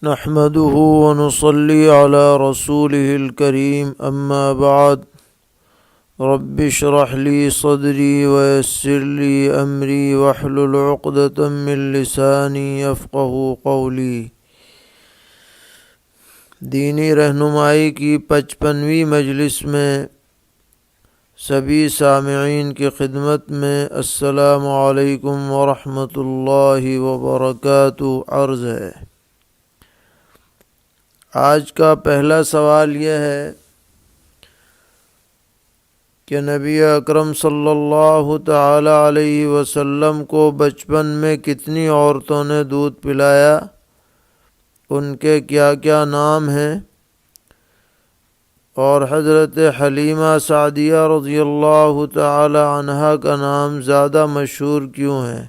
نحمده ونصلي على رسوله الكريم أما بعد رب اشرح لي صدري ويسر لي أمري واحلل عقدة من لساني يفقهوا قولي۔ دینی رہنمائی کی 55ویں مجلس میں سبھی سامعین کی خدمت میں السلام علیکم ورحمۃ اللہ وبرکاتہ عرض ہے۔ آج کا پہلا سوال یہ ہے کہ نبی اکرم صلی اللہ تعالی علیہ وسلم کو بچپن میں کتنی عورتوں نے دودھ پلایا، ان کے کیا کیا نام ہیں، اور حضرت حلیمہ سعدیہ رضی اللہ تعالی عنہا کا نام زیادہ مشہور کیوں ہے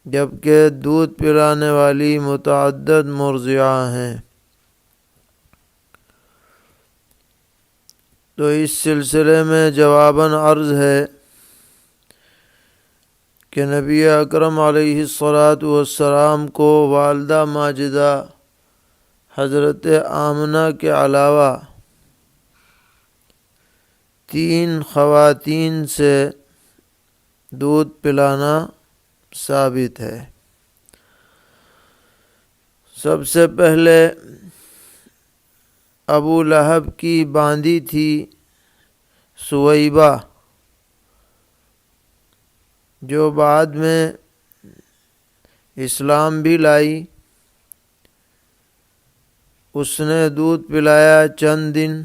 جبکہ دودھ پلانے والی متعدد مرضعہ ہیں؟ تو اس سلسلے میں جواباً عرض ہے کہ نبی اکرم علیہ الصلاۃ والسلام کو والدہ ماجدہ حضرت آمنہ کے علاوہ 3 خواتین سے دودھ پلانا ثابت ہے۔ سب سے پہلے ابو لہب کی باندی تھی سویبہ، جو بعد میں اسلام بھی لائی۔ اس نے دودھ پلایا چند دن،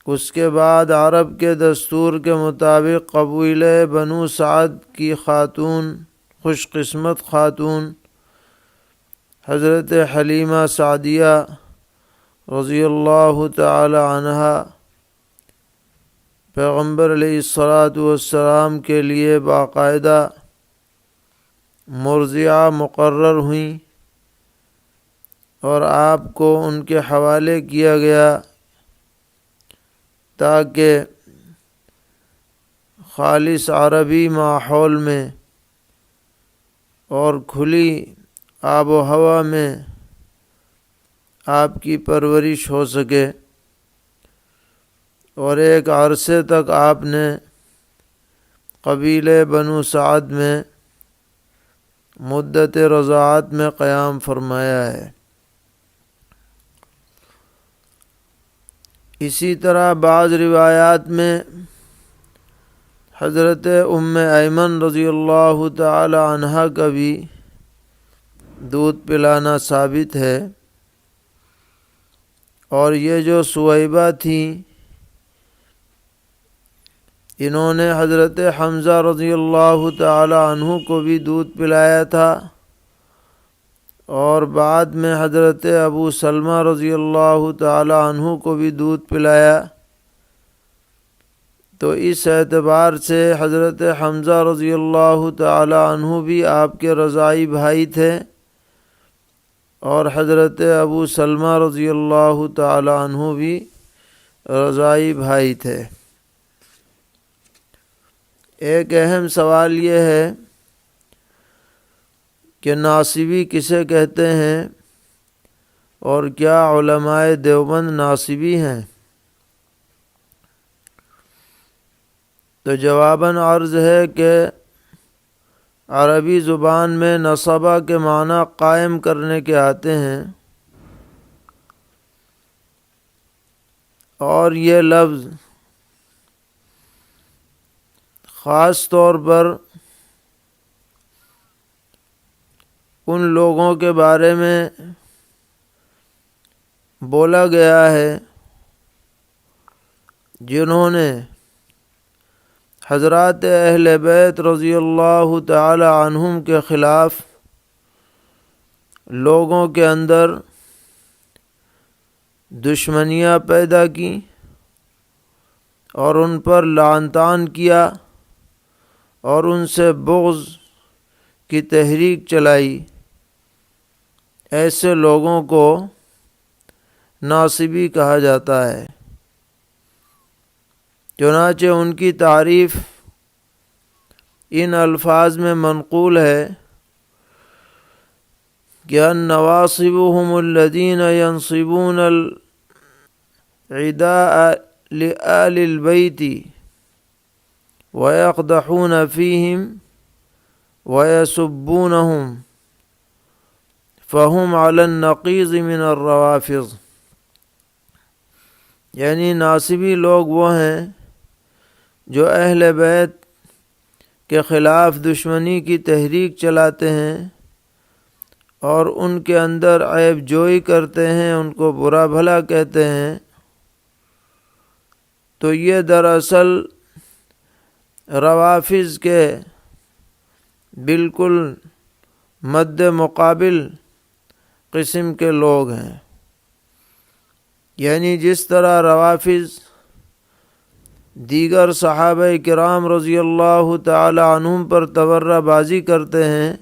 اس کے بعد عرب کے دستور کے مطابق قبیلہ بنو سعد کی خاتون، خوش قسمت خاتون حضرت حلیمہ سعدیہ رضی اللہ تعالی عنہا پیغمبر علیہ الصلاۃ والسلام کے لیے باقاعدہ مرضعہ مقرر ہوئیں اور آپ کو ان کے حوالے کیا گیا تاکہ خالص عربی ماحول میں اور کھلی آب و ہوا میں آپ کی پرورش ہو سکے، اور ایک عرصے تک آپ نے قبیلہ بنو سعد میں مدت رضاعت میں قیام فرمایا ہے۔ اسی طرح بعض روایات میں حضرت ام ایمن رضی اللہ تعالی عنہا کا بھی دودھ پلانا ثابت ہے، اور یہ جو سویبہ تھیں انہوں نے حضرت حمزہ رضی اللہ تعالی عنہ کو بھی دودھ پلایا تھا، اور بعد میں حضرت ابو سلمہ رضی اللہ تعالی عنہ کو بھی دودھ پلایا۔ تو اس اعتبار سے حضرت حمزہ رضی اللہ تعالی عنہ بھی آپ کے رضاعی بھائی تھے، اور حضرت ابو سلمہ رضی اللہ تعالی عنہ بھی رضاعی بھائی تھے۔ ایک اہم سوال یہ ہے کہ ناصبی کسے کہتے ہیں، اور کیا علماء دیوبند ناصبی ہیں؟ تو جواباً عرض ہے کہ عربی زبان میں نصبہ کے معنی قائم کرنے کے آتے ہیں، اور یہ لفظ خاص طور پر ان لوگوں کے بارے میں بولا گیا ہے جنہوں نے حضرات اہل بیت رضی اللہ تعالی عنہم کے خلاف لوگوں کے اندر دشمنیاں پیدا کی اور ان پر لعن طعن کیا اور ان سے بغض کی تحریک چلائی۔ ایسے لوگوں کو ناصبی کہا جاتا ہے۔ چنانچہ ان کی تعریف ان الفاظ میں منقول ہے کہ النواصب هم الذين ينصبون العداء لآل البيت ويقدحون فيهم ويسبونهم فهم على النقيض من الروافض، یعنی ناصبی لوگ وہ ہیں جو اہل بیت کے خلاف دشمنی کی تحریک چلاتے ہیں اور ان کے اندر عیب جوئی کرتے ہیں، ان کو برا بھلا کہتے ہیں، تو یہ دراصل روافض کے بالکل مد مقابل قسم کے لوگ ہیں۔ یعنی جس طرح روافض دیگر صحابہ کرام رضی اللہ تعالی عنہم پر تبرہ بازی کرتے ہیں،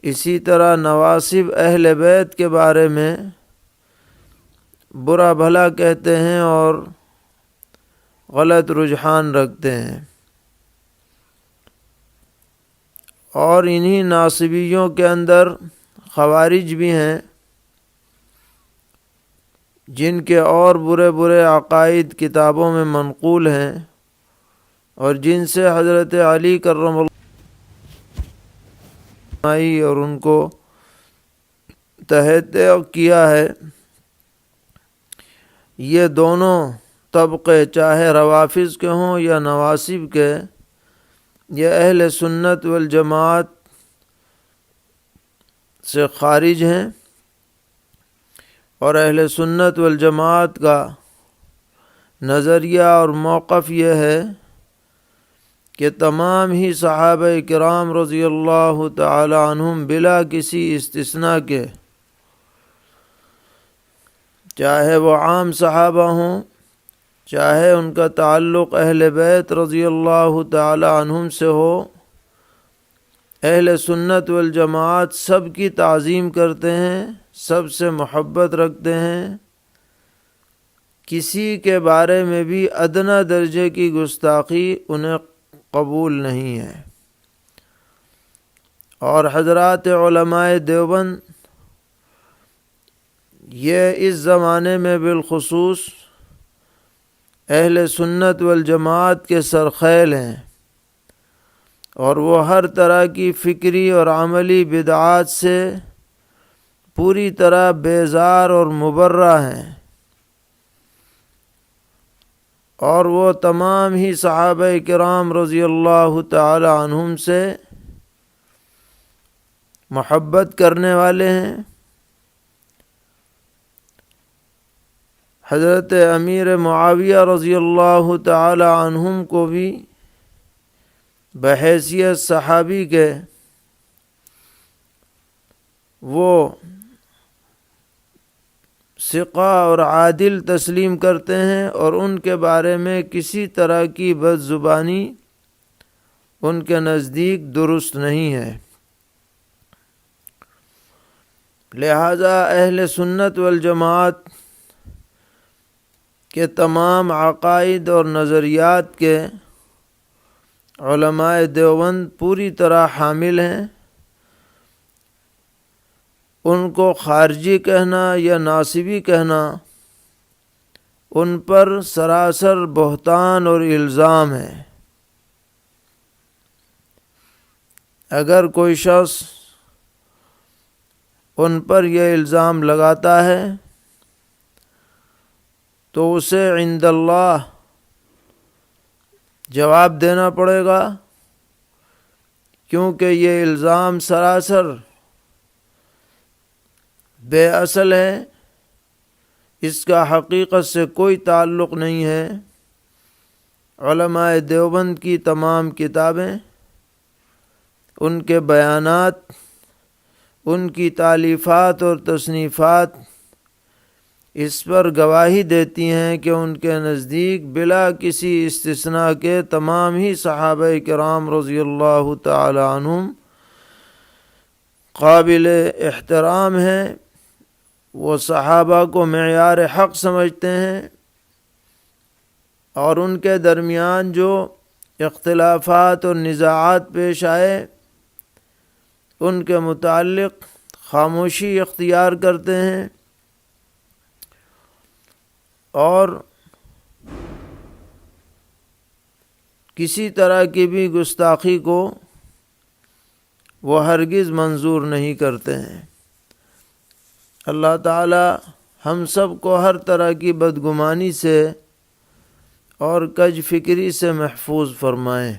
اسی طرح نواصب اہل بیت کے بارے میں برا بھلا کہتے ہیں اور غلط رجحان رکھتے ہیں۔ اور انہی ناصبیوں کے اندر خوارج بھی ہیں، جن کے اور برے برے عقائد کتابوں میں منقول ہیں اور جن سے حضرت علی کرم اللہ اور ان کو تحت کیا ہے۔ یہ دونوں طبقے چاہے روافض کے ہوں یا نواصب کے، یہ اہل سنت والجماعت سے خارج ہیں، اور اہل سنت والجماعت کا نظریہ اور موقف یہ ہے کہ تمام ہی صحابہ کرام رضی اللہ تعالی عنہم بلا کسی استثناء کے، چاہے وہ عام صحابہ ہوں، چاہے ان کا تعلق اہل بیت رضی اللہ تعالی عنہم سے ہو، اہل سنت والجماعت سب کی تعظیم کرتے ہیں، سب سے محبت رکھتے ہیں، کسی کے بارے میں بھی ادنیٰ درجے کی گستاخی انہیں قبول نہیں ہے۔ اور حضرات علماء دیوبند یہ اس زمانے میں بالخصوص اہل سنت والجماعت کے سرخیل ہیں، اور وہ ہر طرح کی فکری اور عملی بدعات سے پوری طرح بیزار اور مبرہ ہیں، اور وہ تمام ہی صحابہ کرام رضی اللہ تعالی عنہم سے محبت کرنے والے ہیں۔ حضرت امیر معاویہ رضی اللہ تعالی عنہم کو بھی بحیثیت صحابی کے وہ ثقہ اور عادل تسلیم کرتے ہیں، اور ان کے بارے میں کسی طرح کی بد زبانی ان کے نزدیک درست نہیں ہے۔ لہذا اہل سنت والجماعت کے تمام عقائد اور نظریات کے علماء دیوبند پوری طرح حامل ہیں۔ ان کو خارجی کہنا یا ناصبی کہنا ان پر سراسر بہتان اور الزام ہے۔ اگر کوئی شخص ان پر یہ الزام لگاتا ہے تو اسے عند اللہ جواب دینا پڑے گا، کیونکہ یہ الزام سراسر بے اصل ہے، اس کا حقیقت سے کوئی تعلق نہیں ہے۔ علماء دیوبند کی تمام کتابیں، ان کے بیانات، ان کی تالیفات اور تصنیفات اس پر گواہی دیتی ہیں کہ ان کے نزدیک بلا کسی استثناء کے تمام ہی صحابہ کرام رضی اللہ تعالی عنہم قابل احترام ہیں، وہ صحابہ کو معیار حق سمجھتے ہیں، اور ان کے درمیان جو اختلافات اور نزاعات پیش آئے ان کے متعلق خاموشی اختیار کرتے ہیں اور کسی طرح کی بھی گستاخی کو وہ ہرگز منظور نہیں کرتے ہیں۔ اللہ تعالی ہم سب کو ہر طرح کی بدگمانی سے اور کج فکری سے محفوظ فرمائیں۔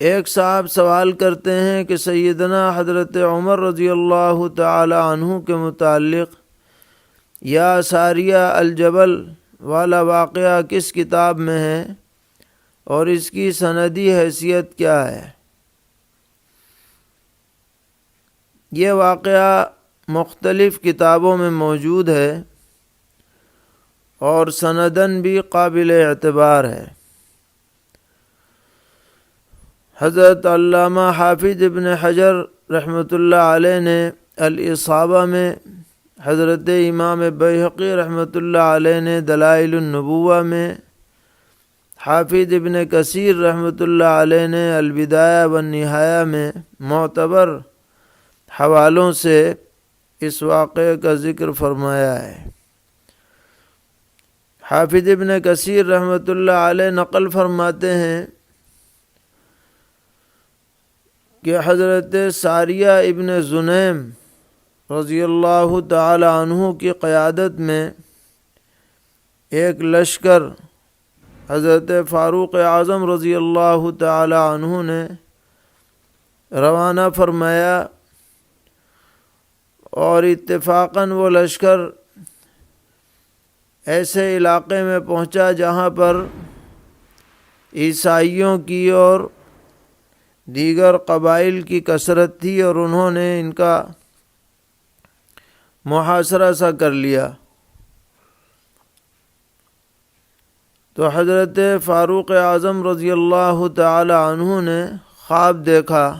ایک صاحب سوال کرتے ہیں کہ سیدنا حضرت عمر رضی اللہ تعالی عنہ کے متعلق یا ساریہ الجبل والا واقعہ کس کتاب میں ہے اور اس کی سندی حیثیت کیا ہے؟ یہ واقعہ مختلف کتابوں میں موجود ہے اور سنداً بھی قابل اعتبار ہے۔ حضرت علامہ حافظ ابن حجر رحمۃ اللہ علیہ نے الاصابہ میں، حضرت امام بیہقی رحمۃ اللہ علیہ نے دلائل النبوہ میں، حافظ ابن کثیر رحمۃ اللہ علیہ نے البدایہ والنہایہ میں معتبر حوالوں سے اس واقعے کا ذکر فرمایا ہے۔ حافظ ابن کثیر رحمۃ اللہ علیہ نقل فرماتے ہیں کہ حضرت ساریہ ابن زنیم رضی اللہ تعالی عنہ کی قیادت میں ایک لشکر حضرت فاروق اعظم رضی اللہ تعالی عنہ نے روانہ فرمایا، اور اتفاقاً وہ لشکر ایسے علاقے میں پہنچا جہاں پر عیسائیوں کی اور دیگر قبائل کی کثرت تھی، اور انہوں نے ان کا محاصرہ سا کر لیا۔ تو حضرت فاروق اعظم رضی اللہ تعالی عنہ نے خواب دیکھا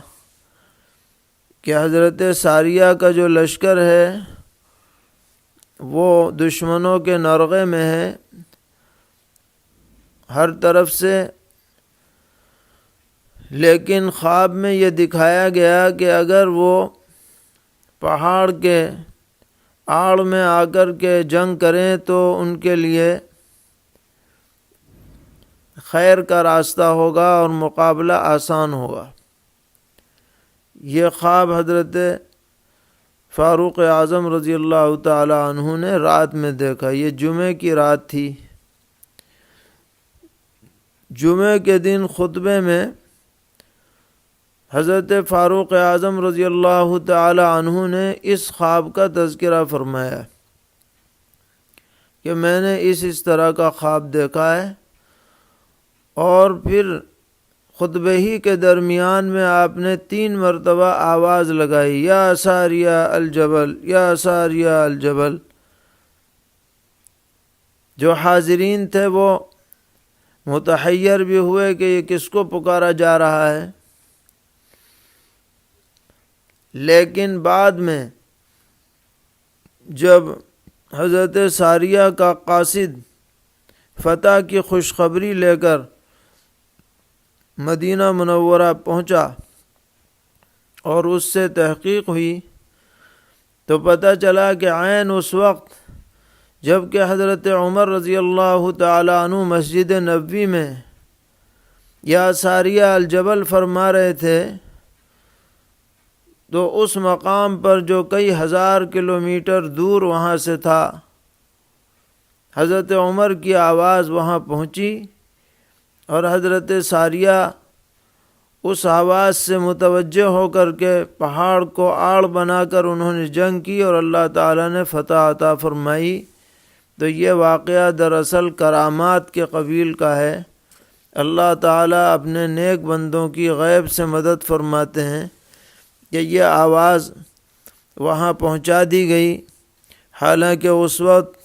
کہ حضرت ساریہ کا جو لشکر ہے وہ دشمنوں کے نرغے میں ہے، ہر طرف سے، لیکن خواب میں یہ دکھایا گیا کہ اگر وہ پہاڑ کے آڑ میں آ کر کے جنگ کریں تو ان کے لیے خیر کا راستہ ہوگا اور مقابلہ آسان ہوگا۔ یہ خواب حضرت فاروق اعظم رضی اللہ تعالی عنہ نے رات میں دیکھا۔ یہ جمعے کی رات تھی۔ جمعے کے دن خطبے میں حضرت فاروق اعظم رضی اللہ تعالی عنہ نے اس خواب کا تذکرہ فرمایا کہ میں نے اس طرح کا خواب دیکھا ہے، اور پھر خطبے ہی کے درمیان میں آپ نے 3 مرتبہ آواز لگائی، یا ساریہ الجبل، یا ساریہ الجبل۔ جو حاضرین تھے وہ متحیر بھی ہوئے کہ یہ کس کو پکارا جا رہا ہے، لیکن بعد میں جب حضرت ساریہ کا قاصد فتح کی خوشخبری لے کر مدینہ منورہ پہنچا اور اس سے تحقیق ہوئی تو پتہ چلا کہ عین اس وقت جب کہ حضرت عمر رضی اللہ تعالی عنہ مسجد نبوی میں یا ساریہ الجبل فرما رہے تھے، تو اس مقام پر جو کئی ہزار کلومیٹر دور وہاں سے تھا، حضرت عمر کی آواز وہاں پہنچی، اور حضرت ساریہ اس آواز سے متوجہ ہو کر کے پہاڑ کو آڑ بنا کر انہوں نے جنگ کی اور اللہ تعالیٰ نے فتح عطا فرمائی۔ تو یہ واقعہ دراصل کرامات کے قبیل کا ہے۔ اللہ تعالیٰ اپنے نیک بندوں کی غیب سے مدد فرماتے ہیں کہ یہ آواز وہاں پہنچا دی گئی، حالانکہ اس وقت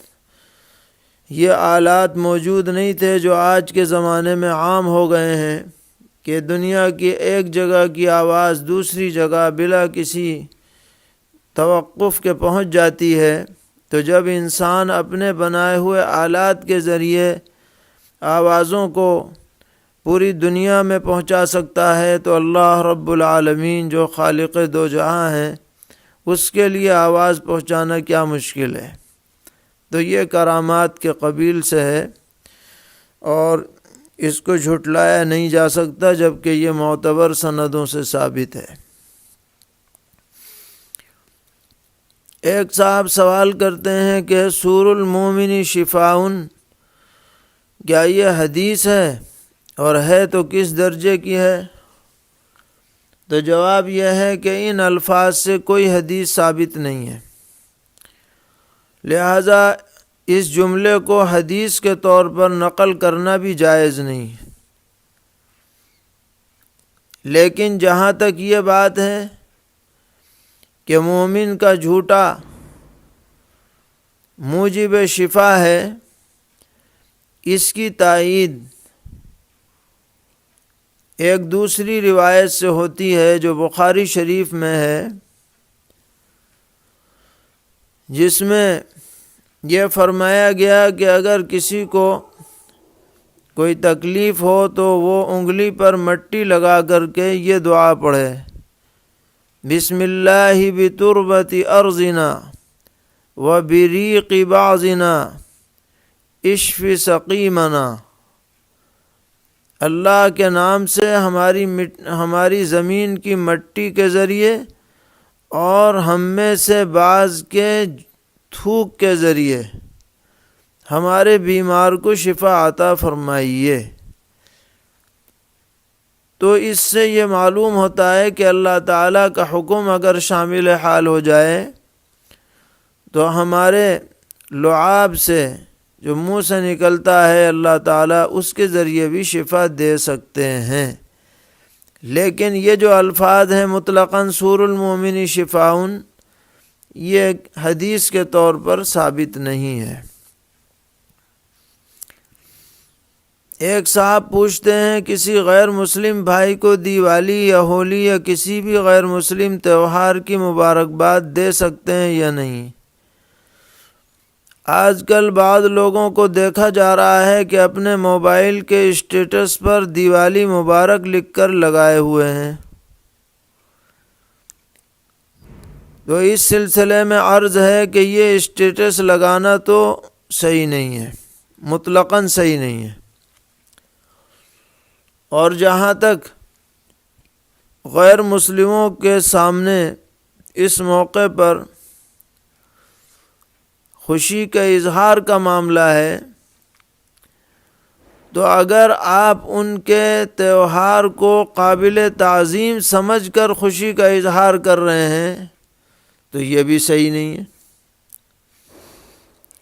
یہ آلات موجود نہیں تھے جو آج کے زمانے میں عام ہو گئے ہیں کہ دنیا کی ایک جگہ کی آواز دوسری جگہ بلا کسی توقف کے پہنچ جاتی ہے۔ تو جب انسان اپنے بنائے ہوئے آلات کے ذریعے آوازوں کو پوری دنیا میں پہنچا سکتا ہے تو اللہ رب العالمین جو خالق دو جہاں ہیں اس کے لیے آواز پہنچانا کیا مشکل ہے۔ تو یہ کرامات کے قبیل سے ہے اور اس کو جھٹلایا نہیں جا سکتا، جبکہ یہ معتبر سندوں سے ثابت ہے۔ ایک صاحب سوال کرتے ہیں کہ سور المومن شفاؤن، کیا یہ حدیث ہے اور ہے تو کس درجے کی ہے؟ تو جواب یہ ہے کہ ان الفاظ سے کوئی حدیث ثابت نہیں ہے، لہذا اس جملے کو حدیث کے طور پر نقل کرنا بھی جائز نہیں۔ لیکن جہاں تک یہ بات ہے کہ مومن کا جھوٹا موجب شفا ہے، اس کی تائید ایک دوسری روایت سے ہوتی ہے جو بخاری شریف میں ہے، جس میں یہ فرمایا گیا کہ اگر کسی کو کوئی تکلیف ہو تو وہ انگلی پر مٹی لگا کر کے یہ دعا پڑھے، بسم اللہ بتربت ارضنا وبریق بعضنا اشف سقیمنا، اللہ کے نام سے ہماری زمین کی مٹی کے ذریعے اور ہم میں سے بعض کے تھوک کے ذریعے ہمارے بیمار کو شفا عطا فرمائیے۔ تو اس سے یہ معلوم ہوتا ہے کہ اللہ تعالیٰ کا حکم اگر شامل حال ہو جائے تو ہمارے لعاب سے جو منہ سے نکلتا ہے اللہ تعالیٰ اس کے ذریعے بھی شفا دے سکتے ہیں۔ لیکن یہ جو الفاظ ہیں مطلقاً سور المومن شفاؤن، یہ حدیث کے طور پر ثابت نہیں ہے۔ ایک صاحب پوچھتے ہیں کسی غیر مسلم بھائی کو دیوالی یا ہولی یا کسی بھی غیر مسلم تہوار کی مبارکباد دے سکتے ہیں یا نہیں؟ آج کل بعض لوگوں کو دیکھا جا رہا ہے کہ اپنے موبائل کے اسٹیٹس پر دیوالی مبارک لکھ کر لگائے ہوئے ہیں۔ تو اس سلسلے میں عرض ہے کہ یہ اسٹیٹس لگانا تو صحیح نہیں ہے، مطلقاً صحیح نہیں ہے۔ اور جہاں تک غیر مسلموں کے سامنے اس موقع پر خوشی کا اظہار کا معاملہ ہے، تو اگر آپ ان کے تہوار کو قابل تعظیم سمجھ کر خوشی کا اظہار کر رہے ہیں تو یہ بھی صحیح نہیں ہے۔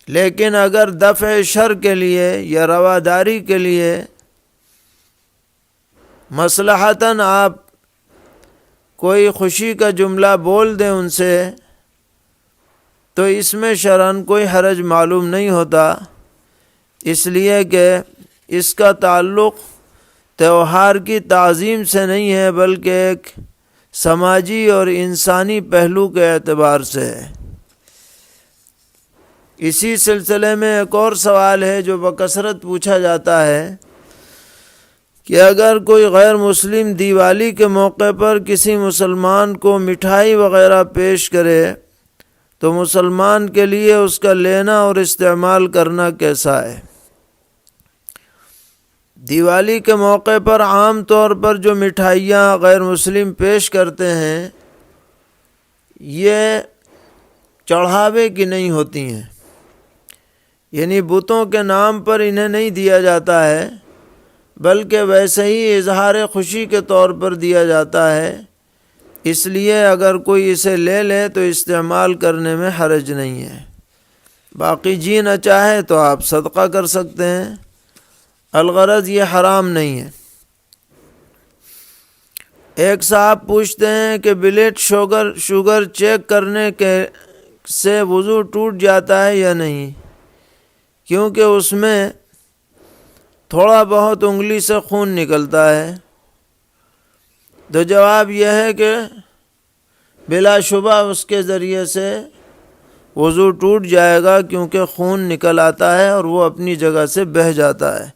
لیکن اگر دفع شر کے لیے یا رواداری کے لیے مصلحتاً آپ کوئی خوشی کا جملہ بول دیں ان سے، تو اس میں شرعاً کوئی حرج معلوم نہیں ہوتا، اس لیے کہ اس کا تعلق تہوار کی تعظیم سے نہیں ہے بلکہ ایک سماجی اور انسانی پہلو کے اعتبار سے ہے۔ اسی سلسلے میں ایک اور سوال ہے جو بکثرت پوچھا جاتا ہے کہ اگر کوئی غیر مسلم دیوالی کے موقع پر کسی مسلمان کو مٹھائی وغیرہ پیش کرے تو مسلمان کے لیے اس کا لینا اور استعمال کرنا کیسا ہے؟ دیوالی کے موقع پر عام طور پر جو مٹھائیاں غیر مسلم پیش کرتے ہیں یہ چڑھاوے کی نہیں ہوتی ہیں، یعنی بتوں کے نام پر انہیں نہیں دیا جاتا ہے، بلکہ ویسے ہی اظہار خوشی کے طور پر دیا جاتا ہے۔ اس لیے اگر کوئی اسے لے لے تو استعمال کرنے میں حرج نہیں ہے، باقی جی نہ چاہے تو آپ صدقہ کر سکتے ہیں، الغرض یہ حرام نہیں ہے۔ ایک صاحب پوچھتے ہیں کہ بلڈ شوگر چیک کرنے سے وضو ٹوٹ جاتا ہے یا نہیں، کیونکہ اس میں تھوڑا بہت انگلی سے خون نکلتا ہے؟ تو جواب یہ ہے کہ بلا شبہ اس کے ذریعے سے وضو ٹوٹ جائے گا، کیونکہ خون نکل آتا ہے اور وہ اپنی جگہ سے بہہ جاتا ہے۔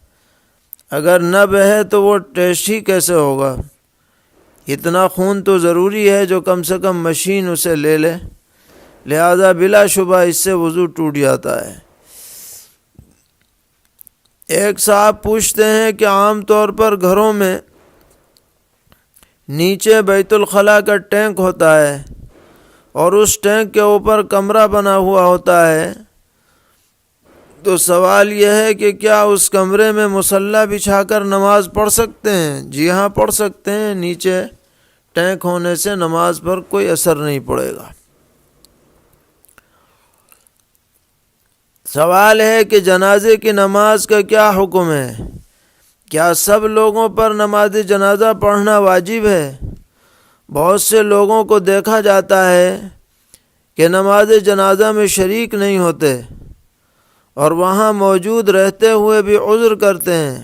اگر نہ بہے تو وہ ٹیسٹ ہی کیسے ہوگا؟ اتنا خون تو ضروری ہے جو کم سے کم مشین اسے لے لے، لہذا بلا شبہ اس سے وضو ٹوٹ جاتا ہے۔ ایک صاحب پوچھتے ہیں کہ عام طور پر گھروں میں نیچے بیت الخلاء کا ٹینک ہوتا ہے اور اس ٹینک کے اوپر کمرہ بنا ہوا ہوتا ہے، تو سوال یہ ہے کہ کیا اس کمرے میں مصلی بچھا کر نماز پڑھ سکتے ہیں؟ جی ہاں، پڑھ سکتے ہیں۔ نیچے ٹینک ہونے سے نماز پر کوئی اثر نہیں پڑے گا۔ سوال ہے کہ جنازے کی نماز کا کیا حکم ہے؟ کیا سب لوگوں پر نماز جنازہ پڑھنا واجب ہے؟ بہت سے لوگوں کو دیکھا جاتا ہے کہ نماز جنازہ میں شریک نہیں ہوتے اور وہاں موجود رہتے ہوئے بھی عذر کرتے ہیں،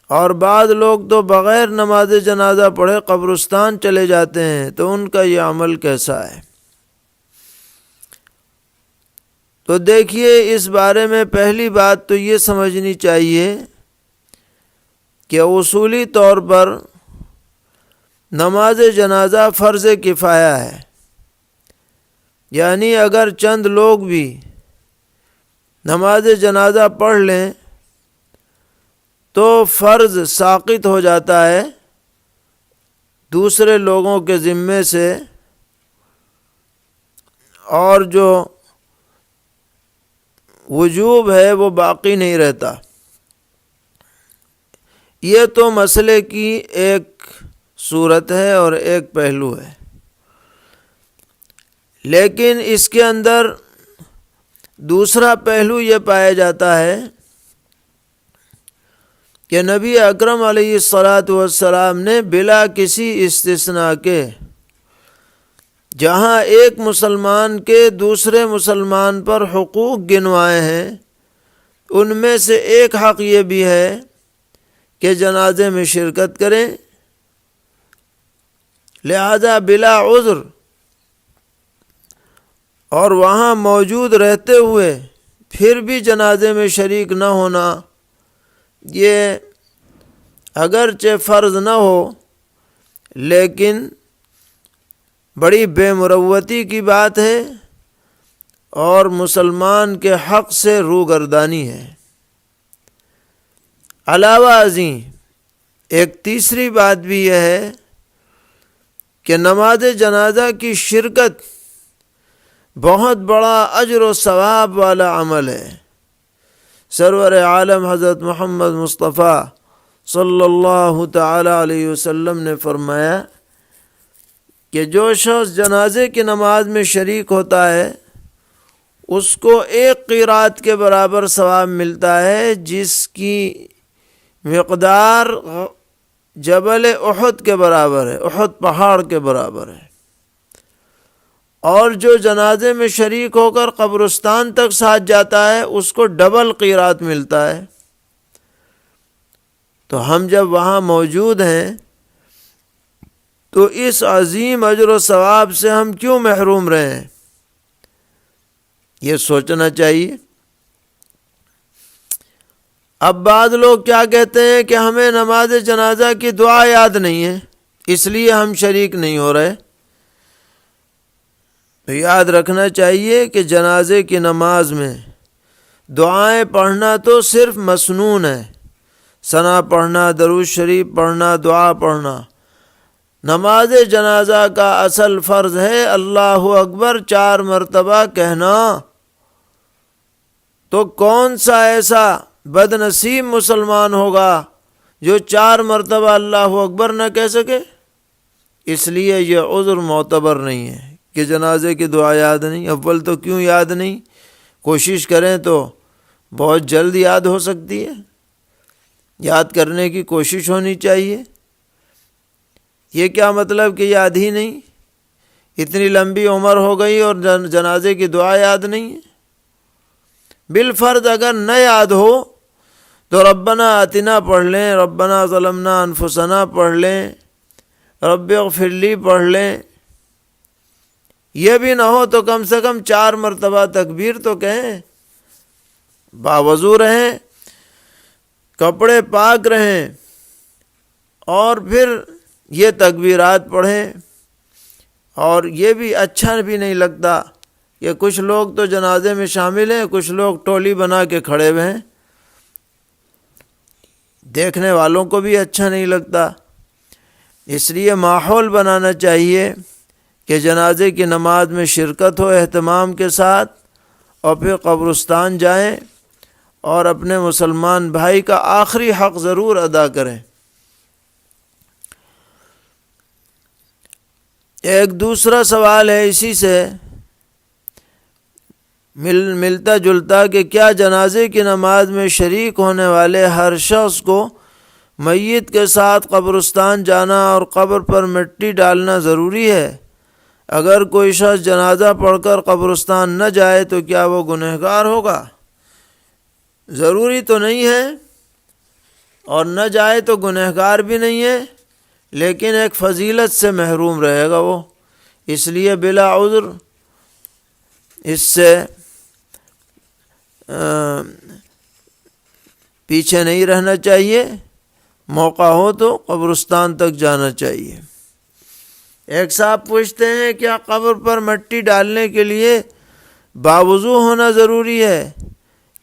اور بعض لوگ تو بغیر نماز جنازہ پڑھے قبرستان چلے جاتے ہیں، تو ان کا یہ عمل کیسا ہے؟ تو دیکھیے، اس بارے میں پہلی بات تو یہ سمجھنی چاہیے کہ اصولی طور پر نماز جنازہ فرض کفایہ ہے، یعنی اگر چند لوگ بھی نماز جنازہ پڑھ لیں تو فرض ساقط ہو جاتا ہے دوسرے لوگوں کے ذمے سے، اور جو وجوب ہے وہ باقی نہیں رہتا۔ یہ تو مسئلے کی ایک صورت ہے اور ایک پہلو ہے، لیکن اس کے اندر دوسرا پہلو یہ پایا جاتا ہے کہ نبی اکرم علیہ الصلاۃ والسلام نے بلا کسی استثناء کے جہاں ایک مسلمان کے دوسرے مسلمان پر حقوق گنوائے ہیں، ان میں سے ایک حق یہ بھی ہے کہ جنازے میں شرکت کریں، لہذا بلا عذر اور وہاں موجود رہتے ہوئے پھر بھی جنازے میں شریک نہ ہونا، یہ اگرچہ فرض نہ ہو لیکن بڑی بے مروتی کی بات ہے اور مسلمان کے حق سے روگردانی ہے۔ علاوہ ازیں ایک تیسری بات بھی یہ ہے کہ نماز جنازہ کی شرکت بہت بڑا اجر و ثواب والا عمل ہے۔ سرور عالم حضرت محمد مصطفیٰ صلی اللہ تعالی علیہ وسلم نے فرمایا کہ جو شخص جنازے کی نماز میں شریک ہوتا ہے اس کو ایک قیرات کے برابر ثواب ملتا ہے، جس کی مقدار جبل احد کے برابر ہے، احد پہاڑ کے برابر ہے، اور جو جنازے میں شریک ہو کر قبرستان تک ساتھ جاتا ہے اس کو ڈبل قیرات ملتا ہے۔ تو ہم جب وہاں موجود ہیں تو اس عظیم اجر و ثواب سے ہم کیوں محروم رہیں؟ یہ سوچنا چاہیے۔ اب بعض لوگ کیا کہتے ہیں کہ ہمیں نماز جنازہ کی دعا یاد نہیں ہے اس لیے ہم شریک نہیں ہو رہے۔ تو یاد رکھنا چاہیے کہ جنازے کی نماز میں دعائیں پڑھنا تو صرف مسنون ہے، ثنا پڑھنا، درود شریف پڑھنا، دعا پڑھنا۔ نماز جنازہ کا اصل فرض ہے اللہ اکبر 4 مرتبہ کہنا۔ تو کون سا ایسا بد نصیب مسلمان ہوگا جو 4 مرتبہ اللہ اکبر نہ کہہ سکے؟ اس لیے یہ عذر معتبر نہیں ہے کہ جنازے کی دعا یاد نہیں۔ اول تو کیوں یاد نہیں؟ کوشش کریں تو بہت جلد یاد ہو سکتی ہے، یاد کرنے کی کوشش ہونی چاہیے۔ یہ کیا مطلب کہ یاد ہی نہیں؟ اتنی لمبی عمر ہو گئی اور جنازے کی دعا یاد نہیں ہے؟ بالفرض اگر نہ یاد ہو تو ربنا آتنا پڑھ لیں، ربنا ظلمنا انفسنا پڑھ لیں، رب اغفر لی پڑھ لیں۔ یہ بھی نہ ہو تو کم سے کم 4 مرتبہ تکبیر تو کہیں، باوضو رہیں۔ کپڑے پاک رہیں اور پھر یہ تکبیرات پڑھیں. اور یہ بھی اچھا بھی نہیں لگتا کہ کچھ لوگ تو جنازے میں شامل ہیں، کچھ لوگ ٹولی بنا کے کھڑے ہوئے ہیں، دیکھنے والوں کو بھی اچھا نہیں لگتا. اس لیے ماحول بنانا چاہیے کہ جنازے کی نماز میں شرکت ہو اہتمام کے ساتھ، اور پھر قبرستان جائیں اور اپنے مسلمان بھائی کا آخری حق ضرور ادا کریں. ایک دوسرا سوال ہے اسی سے ملتا جلتا کہ کیا جنازے کی نماز میں شریک ہونے والے ہر شخص کو میت کے ساتھ قبرستان جانا اور قبر پر مٹی ڈالنا ضروری ہے؟ اگر کوئی شخص جنازہ پڑھ کر قبرستان نہ جائے تو کیا وہ گنہگار ہوگا؟ ضروری تو نہیں ہے اور نہ جائے تو گنہگار بھی نہیں ہے، لیکن ایک فضیلت سے محروم رہے گا وہ. اس لیے بلا عذر اس سے پیچھے نہیں رہنا چاہیے، موقع ہو تو قبرستان تک جانا چاہیے. ایک صاحب پوچھتے ہیں کیا قبر پر مٹی ڈالنے کے لیے باوضو ہونا ضروری ہے؟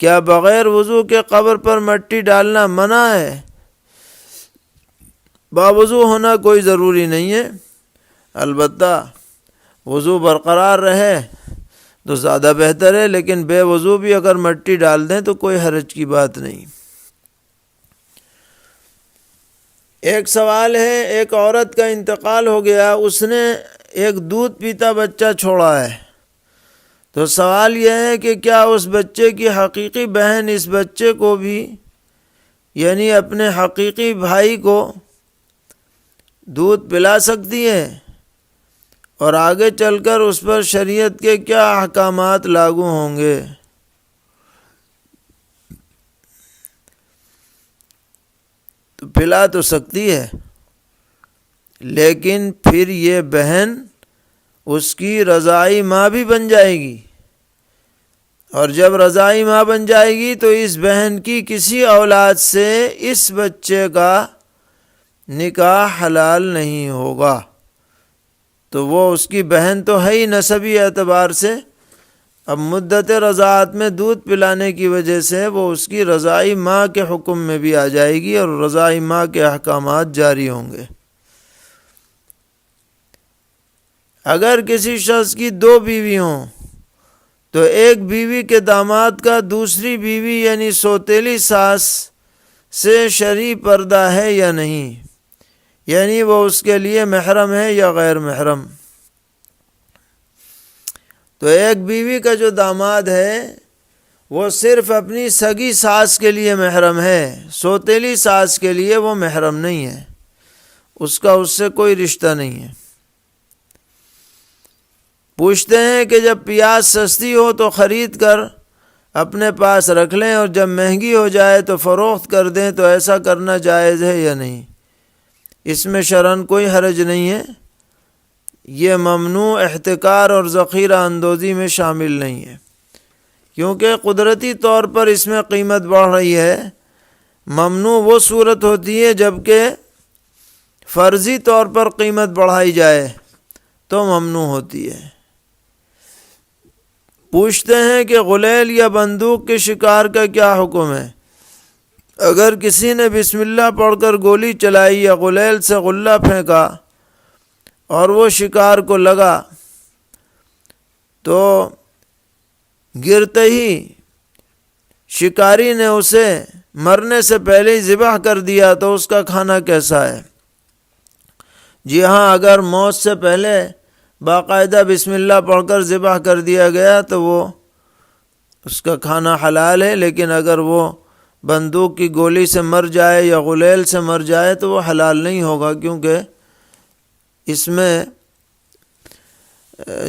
کیا بغیر وضو کے قبر پر مٹی ڈالنا منع ہے؟ باوضو ہونا کوئی ضروری نہیں ہے، البتہ وضو برقرار رہے تو زیادہ بہتر ہے، لیکن بے وضو بھی اگر مٹی ڈال دیں تو کوئی حرج کی بات نہیں. ایک سوال ہے، ایک عورت کا انتقال ہو گیا، اس نے ایک دودھ پیتا بچہ چھوڑا ہے، تو سوال یہ ہے کہ کیا اس بچے کی حقیقی بہن اس بچے کو بھی یعنی اپنے حقیقی بھائی کو دودھ پلا سکتی ہے، اور آگے چل کر اس پر شریعت کے کیا احکامات لاگو ہوں گے؟ تو پلا تو سکتی ہے، لیکن پھر یہ بہن اس کی رضاعی ماں بھی بن جائے گی، اور جب رضاعی ماں بن جائے گی تو اس بہن کی کسی اولاد سے اس بچے کا نکاح حلال نہیں ہوگا. تو وہ اس کی بہن تو ہے ہی نسبی اعتبار سے، اب مدت رضاعت میں دودھ پلانے کی وجہ سے وہ اس کی رضاعی ماں کے حکم میں بھی آ جائے گی اور رضاعی ماں کے احکامات جاری ہوں گے. اگر کسی شخص کی 2 بیوی ہوں تو ایک بیوی کے داماد کا دوسری بیوی یعنی سوتیلی ساس سے شرعی پردہ ہے یا نہیں، یعنی وہ اس کے لیے محرم ہے یا غیر محرم؟ تو ایک بیوی کا جو داماد ہے وہ صرف اپنی سگی ساس کے لیے محرم ہے، سوتیلی ساس کے لیے وہ محرم نہیں ہے، اس کا اس سے کوئی رشتہ نہیں ہے. پوچھتے ہیں کہ جب پیاز سستی ہو تو خرید کر اپنے پاس رکھ لیں اور جب مہنگی ہو جائے تو فروخت کر دیں، تو ایسا کرنا جائز ہے یا نہیں؟ اس میں شرعاً کوئی حرج نہیں ہے، یہ ممنوع احتکار اور ذخیرہ اندوزی میں شامل نہیں ہے، کیونکہ قدرتی طور پر اس میں قیمت بڑھ رہی ہے. ممنوع وہ صورت ہوتی ہے جبکہ فرضی طور پر قیمت بڑھائی جائے تو ممنوع ہوتی ہے. پوچھتے ہیں کہ غلیل یا بندوق کے شکار کا کیا حکم ہے؟ اگر کسی نے بسم اللہ پڑھ کر گولی چلائی یا غلیل سے غلہ پھینکا اور وہ شکار کو لگا تو گرتے ہی شکاری نے اسے مرنے سے پہلے ہی ذبح کر دیا تو اس کا کھانا کیسا ہے؟ جی ہاں، اگر موت سے پہلے باقاعدہ بسم اللہ پڑھ کر ذبح کر دیا گیا تو وہ اس کا کھانا حلال ہے، لیکن اگر وہ بندوق کی گولی سے مر جائے یا غلیل سے مر جائے تو وہ حلال نہیں ہوگا، کیونکہ اس میں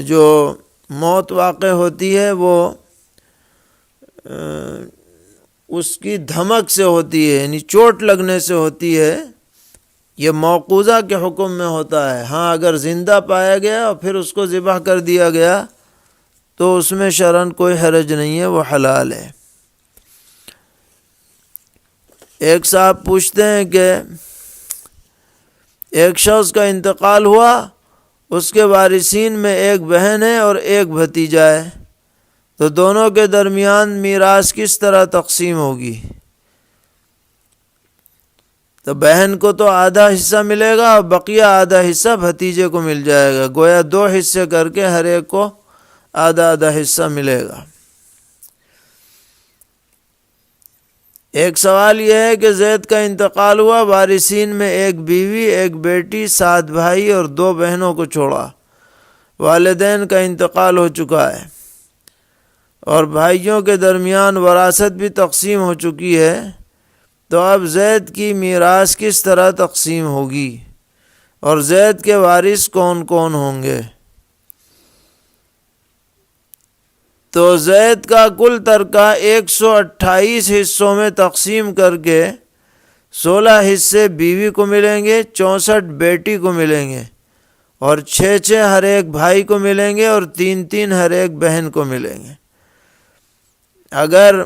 جو موت واقع ہوتی ہے وہ اس کی دھمک سے ہوتی ہے، یعنی چوٹ لگنے سے ہوتی ہے، یہ موقوذہ کے حکم میں ہوتا ہے. ہاں اگر زندہ پایا گیا اور پھر اس کو ذبح کر دیا گیا تو اس میں شرعاً کوئی حرج نہیں ہے، وہ حلال ہے. ایک صاحب پوچھتے ہیں کہ ایک شخص کا انتقال ہوا، اس کے وارثین میں ایک بہن ہے اور ایک بھتیجا ہے، تو دونوں کے درمیان میراث کس طرح تقسیم ہوگی؟ تو بہن کو تو آدھا حصہ ملے گا اور بقیہ آدھا حصہ بھتیجے کو مل جائے گا، گویا 2 حصے کر کے ہر ایک کو آدھا آدھا حصہ ملے گا۔ ایک سوال یہ ہے کہ زید کا انتقال ہوا، وارثین میں ایک بیوی، ایک بیٹی، 7 بھائی اور 2 بہنوں کو چھوڑا، والدین کا انتقال ہو چکا ہے اور بھائیوں کے درمیان وراثت بھی تقسیم ہو چکی ہے، تو اب زید کی میراث کس طرح تقسیم ہوگی اور زید کے وارث کون کون ہوں گے؟ تو زید کا کل ترکہ 128 حصوں میں تقسیم کر کے 16 حصے بیوی کو ملیں گے، 64 بیٹی کو ملیں گے اور 6 ہر ایک بھائی کو ملیں گے اور 3 ہر ایک بہن کو ملیں گے۔ اگر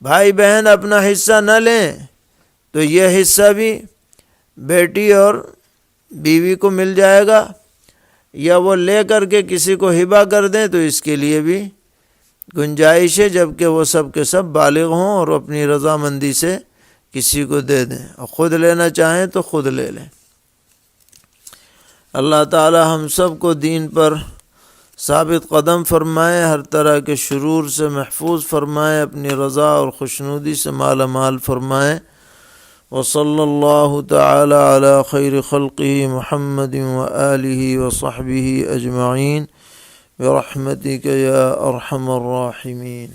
بھائی بہن اپنا حصہ نہ لیں تو یہ حصہ بھی بیٹی اور بیوی کو مل جائے گا، یا وہ لے کر کے کسی کو ہبہ کر دیں تو اس کے لیے بھی گنجائش ہے، جبکہ وہ سب کے سب بالغ ہوں اور اپنی رضامندی سے کسی کو دے دیں، اور خود لینا چاہیں تو خود لے لیں۔ اللہ تعالی ہم سب کو دین پر ثابت قدم فرمائے، ہر طرح کے شرور سے محفوظ فرمائے، اپنی رضا اور خوشنودی سے مالا مال فرمائے۔ وصلی اللہ تعالی علی خیر خلقہ محمد وآلہ وصحبہ اجمعین برحمتک یا ارحم الراحمین۔